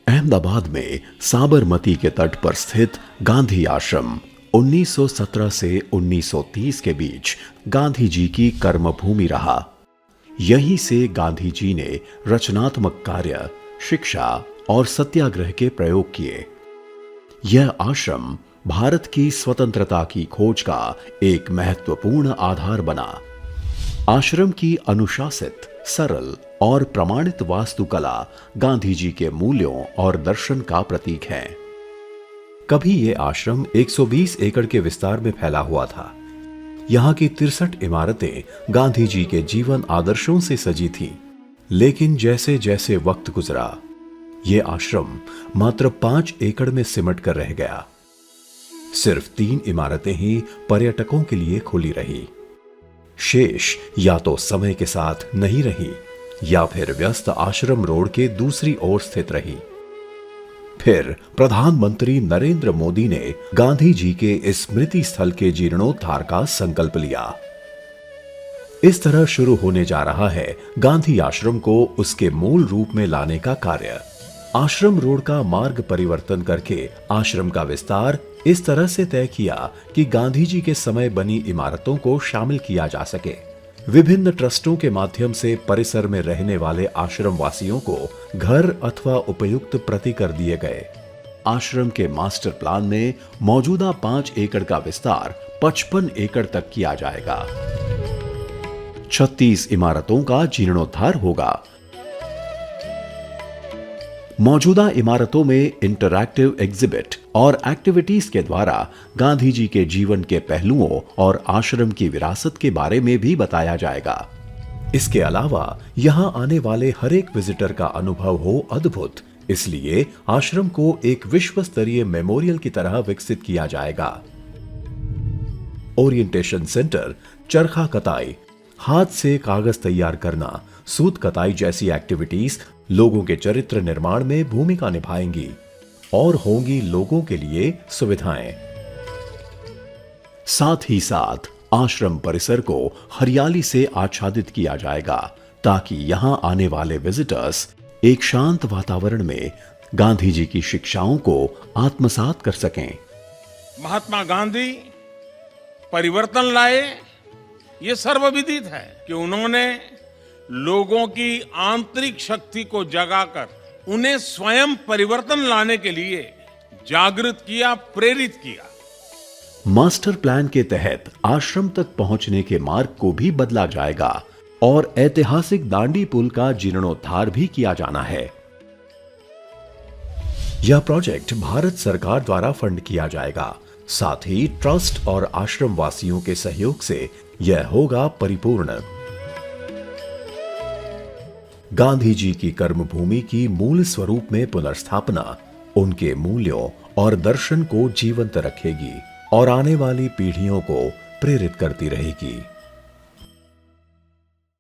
अहमदाबाद में साबरमती के तट पर स्थित गांधी आश्रम 1917 से 1930 के बीच गांधी जी की कर्मभूमि रहा। यहीं से गांधी जी ने रचनात्मक कार्य, शिक्षा और सत्याग्रह के प्रयोग किए। यह आश्रम भारत की स्वतंत्रता की खोज का एक महत्वपूर्ण आधार बना। आश्रम की अनुशासित, सरल और प्रमाणित वास्तुकला गांधी जी के मूल्यों और दर्शन का प्रतीक है। कभी यह आश्रम 120 एकड़ के विस्तार में फैला हुआ था। यहाँ की 63 इमारतें गांधी जी के जीवन आदर्शों से सजी थीं। लेकिन जैसे जैसे वक्त गुजरा, यह आश्रम मात्र 5 एकड़ में सिमट कर रह गया। सिर्फ 3 इमारतें ही पर्यटकों के लिए खुली रही। शेष या तो समय के साथ नहीं रही या फिर व्यस्त आश्रम रोड के दूसरी ओर स्थित रही। फिर प्रधानमंत्री नरेंद्र मोदी ने गांधी जी के इस स्मृति स्थल के जीर्णोद्धार का संकल्प लिया। इस तरह शुरू होने जा रहा है गांधी आश्रम को उसके मूल रूप में लाने का कार्य। आश्रम रोड का मार्ग परिवर्तन करके आश्रम का विस्तार इस तरह से तय किया कि गांधी जी के समय बनी इमारतों को शामिल किया जा सके। विभिन्न ट्रस्टों के माध्यम से परिसर में रहने वाले आश्रम वासियों को घर अथवा उपयुक्त प्रति कर दिए गए। आश्रम के मास्टर प्लान में मौजूदा 5 एकड़ का विस्तार 55 एकड़ तक किया जाएगा। 36 इमारतों का जीर्णोद्धार होगा। मौजूदा इमारतों में इंटरैक्टिव एग्जिबिट और एक्टिविटीज के द्वारा गांधी जी के जीवन के पहलुओं और आश्रम की विरासत के बारे में भी बताया जाएगा। इसके अलावा यहां आने वाले हर एक विजिटर का अनुभव हो अद्भुत, इसलिए आश्रम को एक विश्व स्तरीय मेमोरियल की तरह विकसित किया जाएगा। ओरिएंटेशन सेंटर, चरखा कताई, हाथ से कागज तैयार करना, सूत कताई जैसी एक्टिविटीज लोगों के चरित्र निर्माण में भूमिका निभाएंगी और होंगी लोगों के लिए सुविधाएं। साथ ही साथ आश्रम परिसर को हरियाली से आच्छादित किया जाएगा ताकि यहां आने वाले विजिटर्स एक शांत वातावरण में गांधी जी की शिक्षाओं को आत्मसात कर सकें। महात्मा गांधी परिवर्तन लाए, ये सर्वविदित है कि उन्होंने लोगों की आंतरिक शक्ति को जगाकर उन्हें स्वयं परिवर्तन लाने के लिए जागृत किया, प्रेरित किया। मास्टर प्लान के तहत आश्रम तक पहुंचने के मार्ग को भी बदला जाएगा और ऐतिहासिक दांडी पुल का जीर्णोद्धार भी किया जाना है। यह प्रोजेक्ट भारत सरकार द्वारा फंड किया जाएगा। साथ ही ट्रस्ट और आश्रम वासियों के सहयोग से यह होगा परिपूर्ण। गांधी जी की कर्मभूमि की मूल स्वरूप में पुनर्स्थापना उनके मूल्यों और दर्शन को जीवंत रखेगी और आने वाली पीढ़ियों को प्रेरित करती रहेगी।